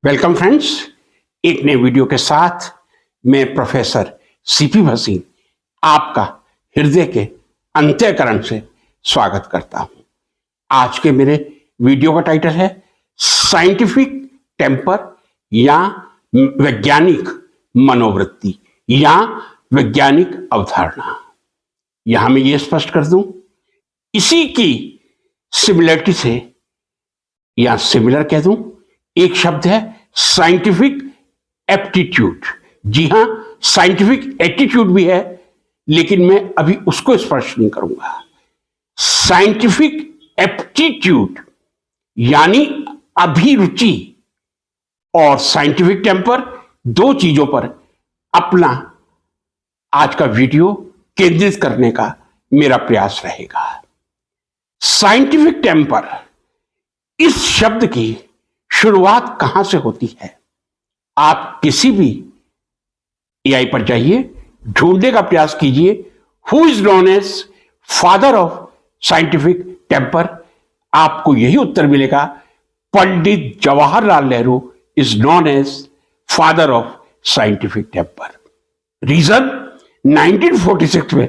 Welcome friends, एक नए video के साथ मैं प्रोफेसर सीपी भसीन आपका हृदय के अंतःकरण से स्वागत करता हूं। आज के मेरे वीडियो का टाइटल है साइंटिफिक टेम्पर या वैज्ञानिक मनोवृत्ति या वैज्ञानिक अवधारणा। यहां मैं ये स्पष्ट कर दूं, इसी की सिमिलरिटी से या सिमिलर कह दूं, एक शब्द है साइंटिफिक एप्टीट्यूड। जी हां, साइंटिफिक एटीट्यूड भी है, लेकिन मैं अभी उसको स्पर्श नहीं करूंगा। साइंटिफिक एप्टीट्यूड यानी अभिरुचि और साइंटिफिक टेम्पर, दो चीजों पर अपना आज का वीडियो केंद्रित करने का मेरा प्रयास रहेगा। साइंटिफिक टेम्पर, इस शब्द की शुरुआत कहां से होती है? आप किसी भी एआई पर जाइए, ढूंढने का प्रयास कीजिए who is known as father of scientific temper. आपको यही उत्तर मिलेगा, Pandit Jawaharlal Nehru is known as father of scientific temper. Reason, 1946 में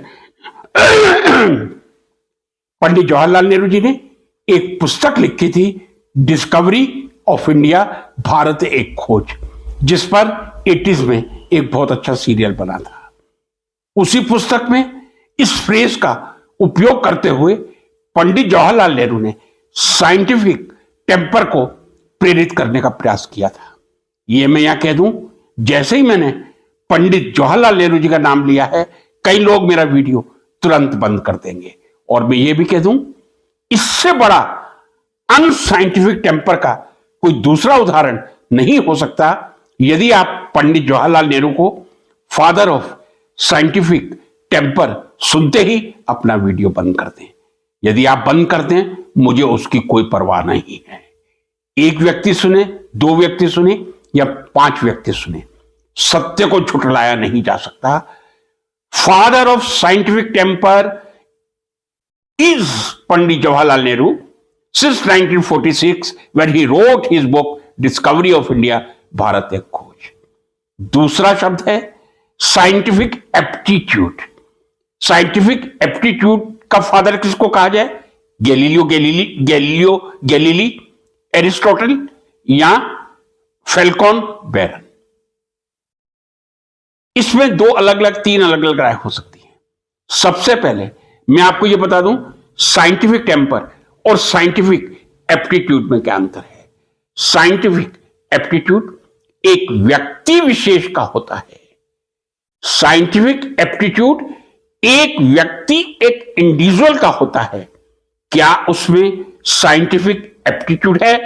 पंडित जवाहरलाल नेहरू जी ने एक पुस्तक लिखी थी, डिस्कवरी ऑफ इंडिया, भारत एक खोज, जिस पर 80s में एक बहुत अच्छा सीरियल बना था। उसी पुस्तक में इस फ्रेज का उपयोग करते हुए पंडित जवाहरलाल नेहरू ने साइंटिफिक टेम्पर को प्रेरित करने का प्रयास किया था। यह मैं यहां कह दूं, जैसे ही मैंने पंडित जवाहरलाल नेहरू जी का नाम लिया है, कई लोग मेरा वीडियो तुरंत बंद कर देंगे। और मैं ये भी कह दूं, इससे बड़ा अनसाइंटिफिक टेम्पर का कोई दूसरा उदाहरण नहीं हो सकता। यदि आप पंडित जवाहरलाल नेहरू को फादर ऑफ साइंटिफिक टेम्पर सुनते ही अपना वीडियो बंद कर दें। यदि आप बंद कर दें, मुझे उसकी कोई परवाह नहीं है। एक व्यक्ति सुने, दो व्यक्ति सुने या 5 व्यक्ति सुने, सत्य को झुठलाया नहीं जा सकता। Father of scientific temper is Pandit Jawaharlal Nehru since 1946 when he wrote his book Discovery of India, Bharat एक खोज। दूसरा शब्द है साइंटिफिक एप्टीट्यूड। साइंटिफिक एप्टीट्यूड का फादर किसको कहा जाए? गैलीलियो गैलीली, एरिस्टोटल या फेल्कोन बैरन। इसमें तीन अलग अलग राय हो सकती है। सबसे पहले मैं आपको यह बता दूं, साइंटिफिक टेम्पर और साइंटिफिक एप्टीट्यूड में क्या अंतर है। साइंटिफिक एप्टीट्यूड एक व्यक्ति विशेष का होता है। साइंटिफिक एप्टीट्यूड एक व्यक्ति, एक इंडिविजुअल का होता है। क्या उसमें साइंटिफिक एप्टीट्यूड है?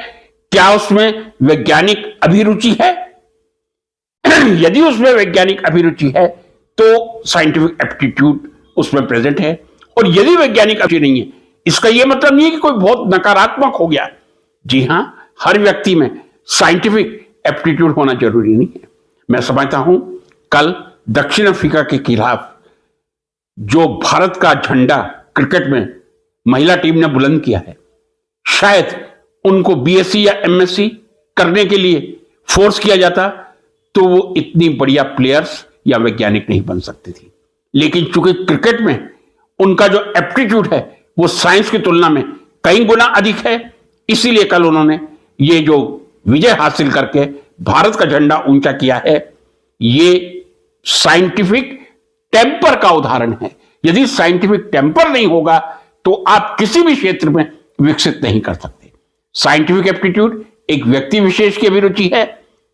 क्या उसमें वैज्ञानिक अभिरुचि है? यदि उसमें वैज्ञानिक अभिरुचि है तो साइंटिफिक एप्टीट्यूड उसमें प्रेजेंट है। और यदि वैज्ञानिक अभिरुचि नहीं है, इसका यह मतलब नहीं है कि कोई बहुत नकारात्मक हो गया। जी हां, हर व्यक्ति में साइंटिफिक एप्टीट्यूड होना जरूरी नहीं है। मैं समझता हूं, कल दक्षिण अफ्रीका के खिलाफ जो भारत का झंडा क्रिकेट में महिला टीम ने बुलंद किया है, शायद उनको बीएससी या एमएससी करने के लिए फोर्स किया जाता तो वो इतनी बढ़िया प्लेयर्स या वैज्ञानिक नहीं बन सकती थी। लेकिन चूंकि क्रिकेट में उनका जो एप्टीट्यूड है वो साइंस की तुलना में कई गुना अधिक है, इसीलिए कल उन्होंने ये जो विजय हासिल करके भारत का झंडा ऊंचा किया है, ये साइंटिफिक टेम्पर का उदाहरण है। यदि साइंटिफिक टेम्पर नहीं होगा तो आप किसी भी क्षेत्र में विकसित नहीं कर सकते। साइंटिफिक एप्टीट्यूड एक व्यक्ति विशेष की अभिरुचि है।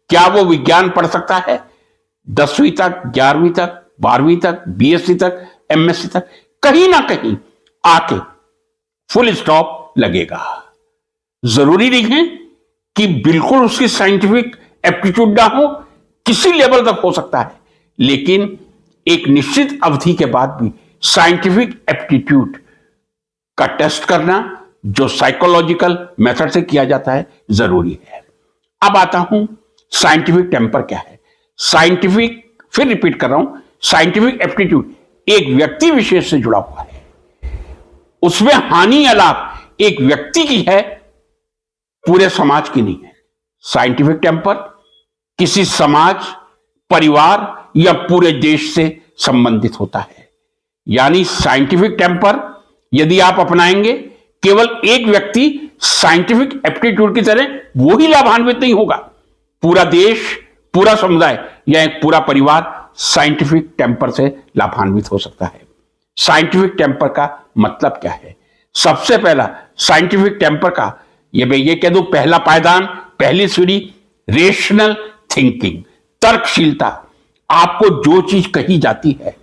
क्या वो विज्ञान पढ़ सकता है? 10वीं तक, 11वीं तक, 12वीं तक, बीएससी तक, एमएससी तक, कहीं ना कहीं आके फुल स्टॉप लगेगा। जरूरी नहीं है कि बिल्कुल उसकी साइंटिफिक एप्टीट्यूड ना हो, किसी लेवल तक हो सकता है, लेकिन एक निश्चित अवधि के बाद भी साइंटिफिक एप्टीट्यूड का टेस्ट करना, जो साइकोलॉजिकल मेथड से किया जाता है, जरूरी है। अब आता हूं, साइंटिफिक टेम्पर क्या है। साइंटिफिक, फिर रिपीट कर रहा हूं, साइंटिफिक एप्टीट्यूड एक व्यक्ति विशेष से जुड़ा हुआ है। उसमें हानि या लाभ एक व्यक्ति की है, पूरे समाज की नहीं है। साइंटिफिक टेम्पर किसी समाज, परिवार या पूरे देश से संबंधित होता है। यानी साइंटिफिक टेम्पर यदि आप अपनाएंगे, केवल एक व्यक्ति साइंटिफिक एप्टीट्यूड की तरह वो ही लाभान्वित नहीं होगा, पूरा देश, पूरा समुदाय या एक पूरा परिवार साइंटिफिक टेम्पर से लाभान्वित हो सकता है। साइंटिफिक टेम्पर का मतलब क्या है? सबसे पहला साइंटिफिक टेम्पर का ये कह दूं, पहला पायदान, पहली सीढ़ी, रेशनल थिंकिंग, तर्कशीलता। आपको जो चीज कही जाती है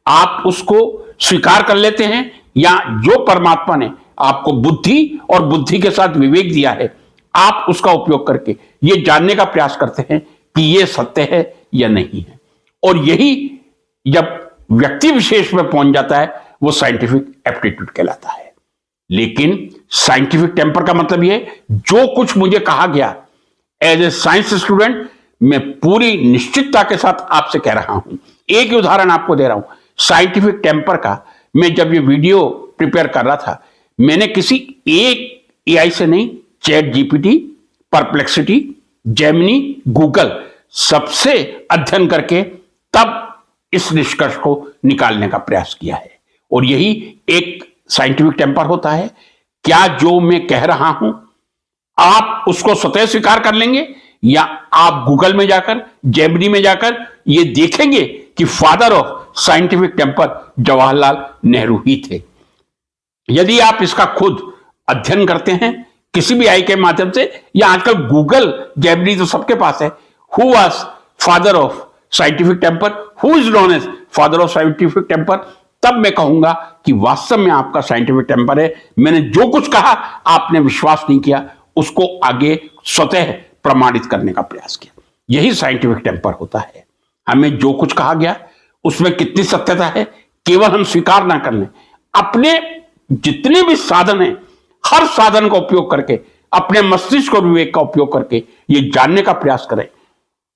आप उसको स्वीकार कर लेते हैं, या जो परमात्मा ने आपको बुद्धि और बुद्धि के साथ विवेक दिया है, आप उसका उपयोग करके यह जानने का प्रयास करते हैं कि यह सत्य है या नहीं है। और यही जब व्यक्ति विशेष में पहुंच जाता है वो साइंटिफिक एप्टीट्यूड कहलाता है। लेकिन साइंटिफिक टेम्पर का मतलब यह, जो कुछ मुझे कहा गया एज ए साइंस स्टूडेंट, मैं पूरी निश्चितता के साथ आपसे कह रहा हूं। एक उदाहरण आपको दे रहा हूं साइंटिफिक टेम्पर का। मैं जब ये वीडियो प्रिपेयर कर रहा था, मैंने किसी एक एआई से नहीं, chat GPT, perplexity, Gemini, Google सबसे अध्ययन करके तब इस निष्कर्ष को निकालने का प्रयास किया है। और यही एक साइंटिफिक टेम्पर होता है। क्या जो मैं कह रहा हूं आप उसको स्वतः स्वीकार कर लेंगे, या आप गूगल में जाकर, जेमिनी में जाकर ये देखेंगे कि father of scientific temper Jawaharlal Nehru ही थे। यदि आप इसका खुद अध्ययन करते हैं किसी भी आई के माध्यम से, या आजकल गूगल, जेमिनी तो सबके पास है, who was father of scientific temper, who is known as father of scientific temper, तब मैं कहूंगा कि वास्तव में आपका साइंटिफिक टेम्पर है। मैंने जो कुछ कहा आपने विश्वास नहीं किया, उसको आगे स्वतः प्रमाणित करने का प्रयास किया। यही साइंटिफिक टेम्पर होता है। हमें जो कुछ कहा गया उसमें कितनी सत्यता है केवल हम स्वीकार ना कर लें, अपने जितने भी साधन हैं हर साधन का उपयोग करके, अपने मस्तिष्क और विवेक का उपयोग करके ये जानने का प्रयास करें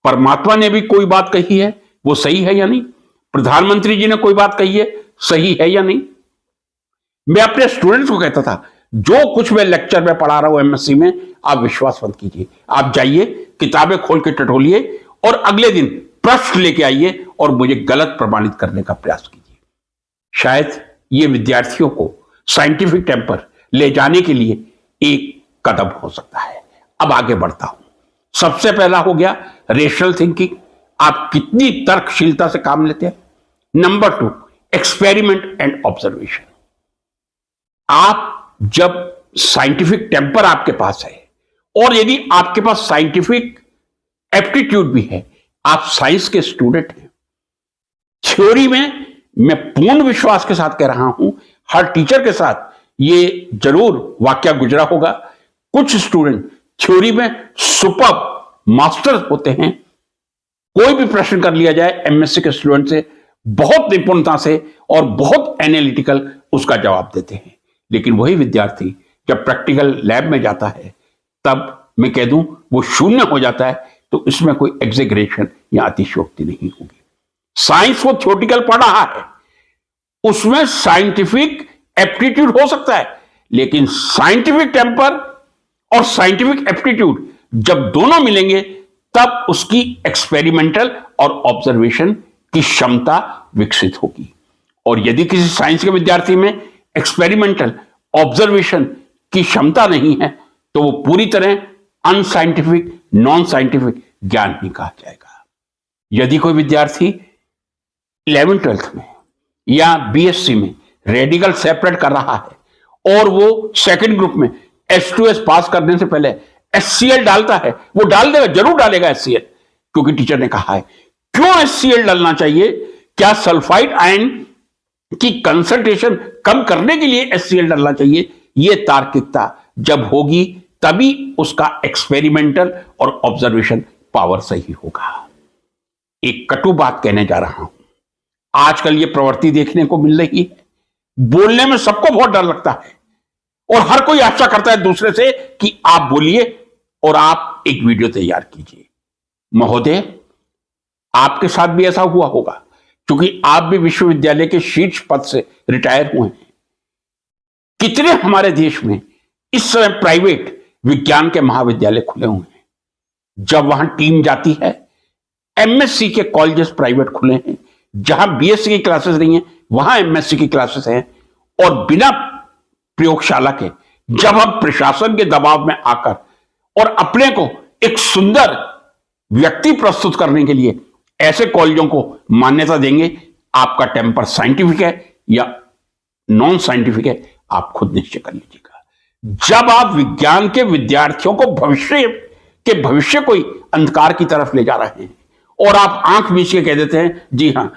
परमात्मा ने भी कोई बात कही है वो सही है या नहीं, प्रधानमंत्री जी ने कोई बात कही है सही है या नहीं। मैं अपने स्टूडेंट्स को कहता था, जो कुछ मैं लेक्चर में पढ़ा रहा हूं एमएससी में, आप विश्वास मत कीजिए, आप जाइए किताबें खोल के टटोलिए और अगले दिन प्रश्न लेके आइए और मुझे गलत प्रमाणित करने का प्रयास कीजिए। शायद ये विद्यार्थियों को साइंटिफिक टेम्पर ले जाने के लिए एक कदम हो सकता है। अब आगे बढ़ता हूं। सबसे पहला हो गया रेशनल थिंकिंग, आप कितनी तर्कशीलता से काम लेते हैं। Number 2, experiment and observation. आप जब साइंटिफिक टेम्पर आपके पास है और यदि आपके पास साइंटिफिक एप्टीट्यूड भी है, आप साइंस के स्टूडेंट हैं, थ्योरी में मैं पूर्ण विश्वास के साथ कह रहा हूं, हर टीचर के साथ ये जरूर वाकया गुजरा होगा, कुछ स्टूडेंट थ्योरी में सुपर मास्टर होते हैं, कोई भी प्रश्न कर लिया जाए एमएससी के स्टूडेंट से बहुत निपुणता से और बहुत एनालिटिकल उसका जवाब देते हैं। लेकिन वही विद्यार्थी जब प्रैक्टिकल लैब में जाता है तब मैं कह दूं वो शून्य हो जाता है। तो इसमें कोई एग्जेगरेशन या अतिशयोक्ति नहीं होगी। साइंस वो थ्योरेटिकल पढ़ रहा है, उसमें साइंटिफिक एप्टीट्यूड हो सकता है, लेकिन साइंटिफिक टेम्पर और साइंटिफिक एप्टीट्यूड जब दोनों मिलेंगे तब उसकी एक्सपेरिमेंटल और ऑब्जर्वेशन की क्षमता विकसित होगी। और यदि किसी साइंस के विद्यार्थी में एक्सपेरिमेंटल ऑब्जर्वेशन की क्षमता नहीं है तो वो पूरी तरह अनसाइंटिफिक, नॉन साइंटिफिक ज्ञान ही कहा जाएगा। यदि कोई विद्यार्थी 11th-12th में या बीएससी में रेडिकल सेपरेट कर रहा है और वो सेकंड ग्रुप में H2S पास करने से पहले HCl डालता है, वो डाल देगा, जरूर डालेगा HCl, क्योंकि टीचर ने कहा है। क्यों HCl डालना चाहिए? क्या सल्फाइड आयन की कंसंट्रेशन कम करने के लिए HCl डालना चाहिए? यह तार्किकता जब होगी तभी उसका एक्सपेरिमेंटल और ऑब्जर्वेशन पावर सही होगा। एक कटु बात कहने जा रहा हूं, आजकल यह प्रवृत्ति देखने को मिल रही है, बोलने में सबको बहुत डर लगता है और हर कोई आशा करता है दूसरे से कि आप बोलिए और आप एक वीडियो तैयार कीजिए। महोदय, आपके साथ भी ऐसा हुआ होगा क्योंकि आप भी विश्वविद्यालय के शीर्ष पद से रिटायर हुए हैं। कितने हमारे देश में इस समय प्राइवेट विज्ञान के महाविद्यालय खुले हुए हैं, जब वहां टीम जाती है, एमएससी के कॉलेजेस प्राइवेट खुले हैं, जहां बीएससी की क्लासेस नहीं है वहां एमएससी की क्लासेस हैं, और बिना प्रयोगशाला के जब हम प्रशासन के दबाव में आकर और अपने को एक सुंदर व्यक्ति प्रस्तुत करने के लिए ऐसे कॉलेजों को मान्यता देंगे, आपका टेम्पर साइंटिफिक है या नॉन साइंटिफिक है आप खुद निश्चय कर लीजिएगा। जब आप विज्ञान के विद्यार्थियों को भविष्य को ही अंधकार की तरफ ले जा रहे हैं और आप आंख मीच के कह देते हैं जी हां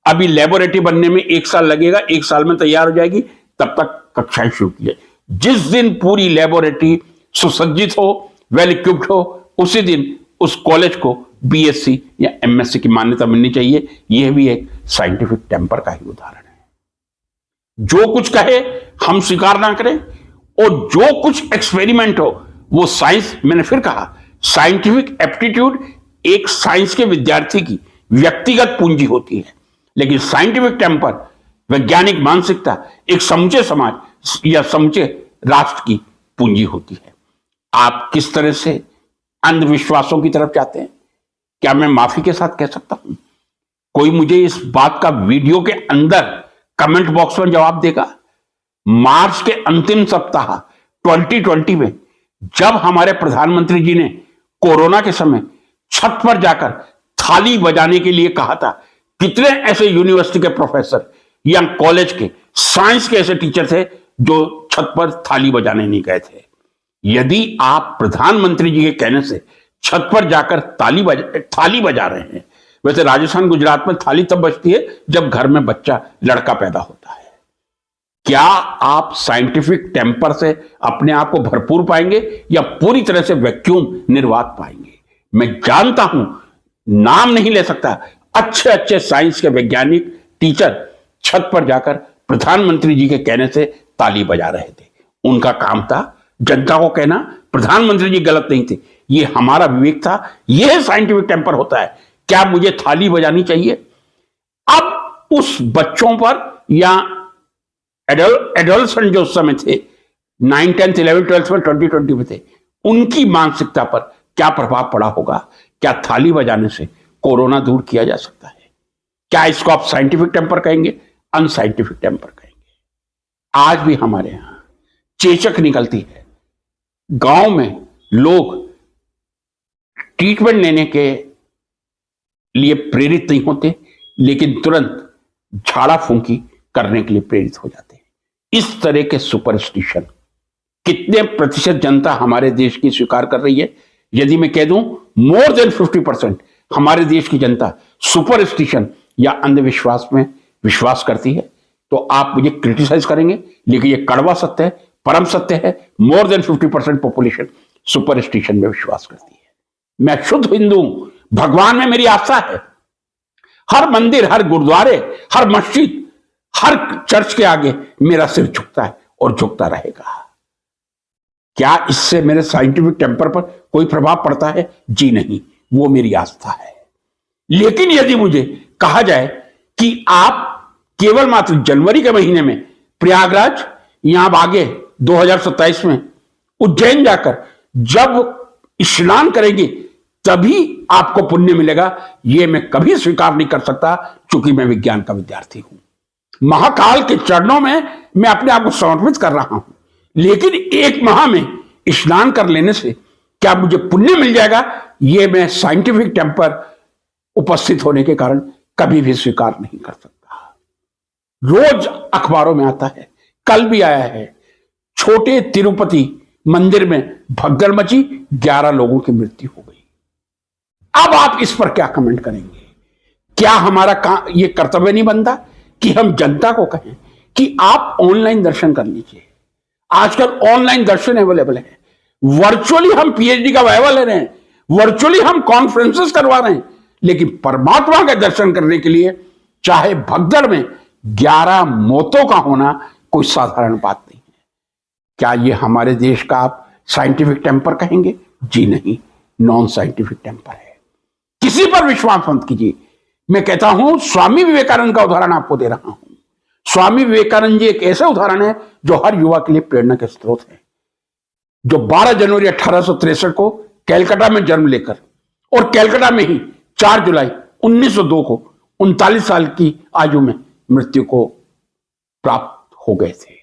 अभी लेबोरेटरी बनने में 1 साल लगेगा, 1 साल में तैयार हो जाएगी, तब तक कक्षाएं शुरू की जाए। जिस दिन पूरी लेबोरेटरी सुसज्जित हो, वेल इक्विप्ड हो, उसी दिन उस कॉलेज को बीएससी या एमएससी की मान्यता मिलनी चाहिए। यह भी एक साइंटिफिक टेम्पर का ही उदाहरण है। जो कुछ कहे हम स्वीकार ना करें, और जो कुछ एक्सपेरिमेंट हो वो साइंस, मैंने फिर कहा साइंटिफिक एप्टीट्यूड एक साइंस के विद्यार्थी की व्यक्तिगत पूंजी होती है, लेकिन साइंटिफिक टेम्पर, वैज्ञानिक मानसिकता एक समूचे समाज या समूचे राष्ट्र की पूंजी होती है। आप किस तरह से अंधविश्वासों की तरफ जाते हैं, क्या मैं माफी के साथ कह सकता हूं? कोई मुझे इस बात का वीडियो के अंदर कमेंट बॉक्स में जवाब देगा? मार्च के अंतिम सप्ताह 2020 में जब हमारे प्रधानमंत्री जी ने कोरोना के समय छत पर जाकर थाली बजाने के लिए कहा था, कितने ऐसे यूनिवर्सिटी के प्रोफेसर या कॉलेज के साइंस के ऐसे टीचर थे जो छत पर थाली बजाने नहीं गए थे? यदि आप प्रधानमंत्री जी के कहने से छत पर जाकर थाली बजा रहे हैं, वैसे राजस्थान गुजरात में थाली तब बजती है जब घर में बच्चा लड़का पैदा होता है। क्या आप साइंटिफिक टेम्पर से अपने आप को भरपूर पाएंगे या पूरी तरह से वैक्यूम निर्वात पाएंगे? मैं जानता हूं, नाम नहीं ले सकता, अच्छे अच्छे साइंस के वैज्ञानिक टीचर छत पर जाकर प्रधानमंत्री जी के कहने से ताली बजा रहे थे। उनका काम था जनता को कहना प्रधानमंत्री जी गलत नहीं थे, ये हमारा विवेक था। यह साइंटिफिक टेम्पर होता है। क्या मुझे थाली बजानी चाहिए? अब उस बच्चों पर या एडोलसेंट जो उस समय थे, 9, 10, 11, 12 में 2020 में थे, उनकी मानसिकता पर क्या प्रभाव पड़ा होगा? क्या थाली बजाने से कोरोना दूर किया जा सकता है? क्या इसको आप साइंटिफिक टेम्पर कहेंगे, अनसाइंटिफिक टेम्पर कहेंगे? आज भी हमारे यहां चेचक निकलती है। गांव में लोग ट्रीटमेंट लेने के लिए प्रेरित नहीं होते, लेकिन तुरंत झाड़ा फूंकी करने के लिए प्रेरित हो जाते हैं। इस तरह के सुपरस्टिशन कितने प्रतिशत जनता हमारे देश की स्वीकार कर रही है? यदि मैं कह दूं मोर देन 50% हमारे देश की जनता सुपरस्टिशन या अंधविश्वास में विश्वास करती है, तो आप मुझे क्रिटिसाइज करेंगे, लेकिन यह कड़वा सत्य है, परम सत्य है। मोर देन 50% पॉपुलेशन सुपरस्टिशन में विश्वास करती है। मैं शुद्ध हिंदू हूं, भगवान में मेरी आस्था है। हर मंदिर, हर गुरुद्वारे, हर मस्जिद, हर चर्च के आगे मेरा सिर झुकता है और झुकता रहेगा। क्या इससे मेरे साइंटिफिक टेम्पर पर कोई प्रभाव पड़ता है? जी नहीं, वो मेरी आस्था है। लेकिन यदि मुझे कहा जाए कि आप केवल मात्र जनवरी के महीने में प्रयागराज या आप आगे 2027 में उज्जैन जाकर जब स्नान करेंगे तभी आपको पुण्य मिलेगा, यह मैं कभी स्वीकार नहीं कर सकता, क्योंकि मैं विज्ञान का विद्यार्थी हूं। महाकाल के चरणों में मैं अपने आप को समर्पित कर रहा हूं, लेकिन 1 माह में स्नान कर लेने से क्या मुझे पुण्य मिल जाएगा, यह मैं साइंटिफिक टेम्पर उपस्थित होने के कारण कभी भी स्वीकार नहीं कर सकता। रोज अखबारों में आता है, कल भी आया है, छोटे तिरुपति मंदिर में भगदड़ मची, 11 लोगों की मृत्यु हो गई। अब आप इस पर क्या कमेंट करेंगे? क्या हमारा ये कर्तव्य नहीं बनता कि हम जनता को कहें कि आप ऑनलाइन दर्शन कर लीजिए? आजकल ऑनलाइन दर्शन अवेलेबल है, वर्चुअली हम पीएचडी का वाइवा ले रहे हैं, वर्चुअली हम कॉन्फ्रेंसेस करवा रहे हैं, लेकिन परमात्मा के दर्शन करने के लिए चाहे भगदड़ में 11 मौतों का होना कोई साधारण बात नहीं है। क्या यह हमारे देश का आप साइंटिफिक टेम्पर कहेंगे? जी नहीं, नॉन साइंटिफिक टेम्पर है। किसी पर विश्वास मत कीजिए। मैं कहता हूं, स्वामी विवेकानंद का उदाहरण आपको दे रहा हूं। स्वामी विवेकानंद जी एक ऐसे उदाहरण है जो हर युवा के लिए प्रेरणा के स्रोत है, जो 12 जनवरी 1863 को कैलकाटा में जन्म लेकर और कैलकाटा में ही 4 जुलाई 1902 को 39 साल की आयु में मृत्यु को प्राप्त हो गए थे।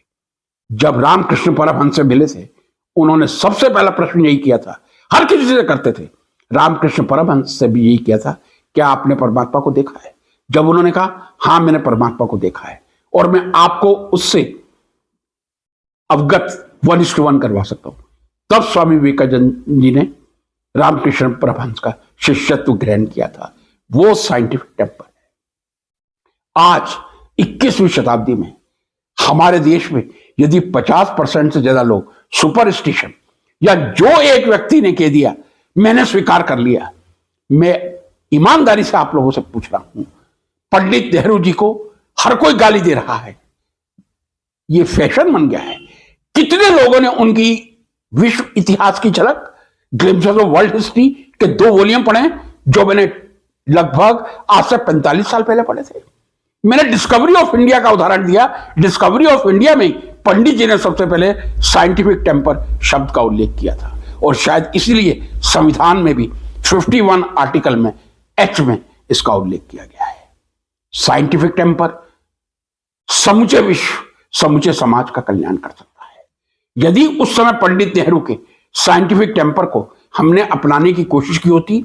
जब रामकृष्ण परमहंस से मिले थे, उन्होंने सबसे पहला प्रश्न यही किया था, हर किसी से करते थे, रामकृष्ण परमहंस से भी यही किया था, क्या आपने परमात्मा को देखा है? जब उन्होंने कहा हां मैंने परमात्मा को देखा है और मैं आपको उससे अवगत 1:1 करवा सकता हूं, तब स्वामी विवेकानंद जी ने रामकृष्ण परमहंस का शिष्यत्व ग्रहण किया था। वो साइंटिफिक टेम्पर है। आज 21वीं शताब्दी में हमारे देश में यदि 50% से ज्यादा लोग सुपरस्टिशन या जो एक व्यक्ति ने कह दिया मैंने स्वीकार कर लिया, मैं ईमानदारी से आप लोगों से पूछ रहा हूं, पंडित नेहरू जी को हर कोई गाली दे रहा है, ये फैशन बन गया है। कितने लोगों ने उनकी विश्व इतिहास की झलक ग्लिम्पसेस ऑफ वर्ल्ड हिस्ट्री के 2 वॉल्यूम पढ़े, जो मैंने लगभग आज से 45 साल पहले पढ़े थे। मैंने डिस्कवरी ऑफ इंडिया का उदाहरण दिया। डिस्कवरी ऑफ इंडिया में पंडित जी ने सबसे पहले साइंटिफिक टेम्पर शब्द का उल्लेख किया था और शायद इसीलिए संविधान में भी 51 आर्टिकल में एच में इसका उल्लेख किया गया है। साइंटिफिक टेम्पर समूचे विश्व, समूचे समाज का कल्याण कर सकता है। यदि उस समय पंडित नेहरू के साइंटिफिक टेम्पर को हमने अपनाने की कोशिश की होती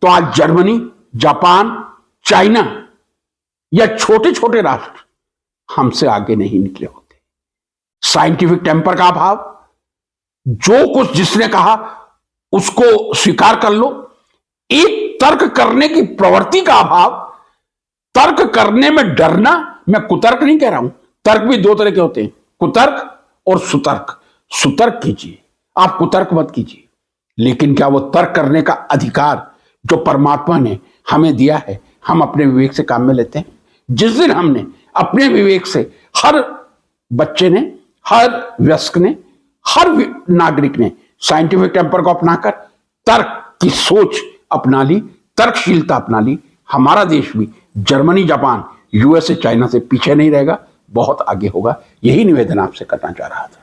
तो आज जर्मनी, जापान, चाइना या छोटे छोटे राष्ट्र हमसे आगे नहीं निकले होते। साइंटिफिक टेम्पर का अभाव, जो कुछ जिसने कहा उसको स्वीकार कर लो, एक तर्क करने की प्रवृत्ति का अभाव, तर्क करने में डरना। मैं कुतर्क नहीं कह रहा हूं, तर्क भी 2 तरह के होते हैं, कुतर्क और सुतर्क। सुतर्क कीजिए, आप कुतर्क मत कीजिए, लेकिन क्या वो तर्क करने का अधिकार जो परमात्मा ने हमें दिया है हम अपने विवेक से काम में लेते हैं? जिस दिन हमने अपने विवेक से, हर बच्चे ने, हर वयस्क ने, हर नागरिक ने साइंटिफिक टेम्पर को अपनाकर तर्क की सोच अपना ली, तर्कशीलता अपना ली, हमारा देश भी जर्मनी, जापान, यूएसए, चाइना से पीछे नहीं रहेगा, बहुत आगे होगा। यही निवेदन आपसे करना चाह रहा था।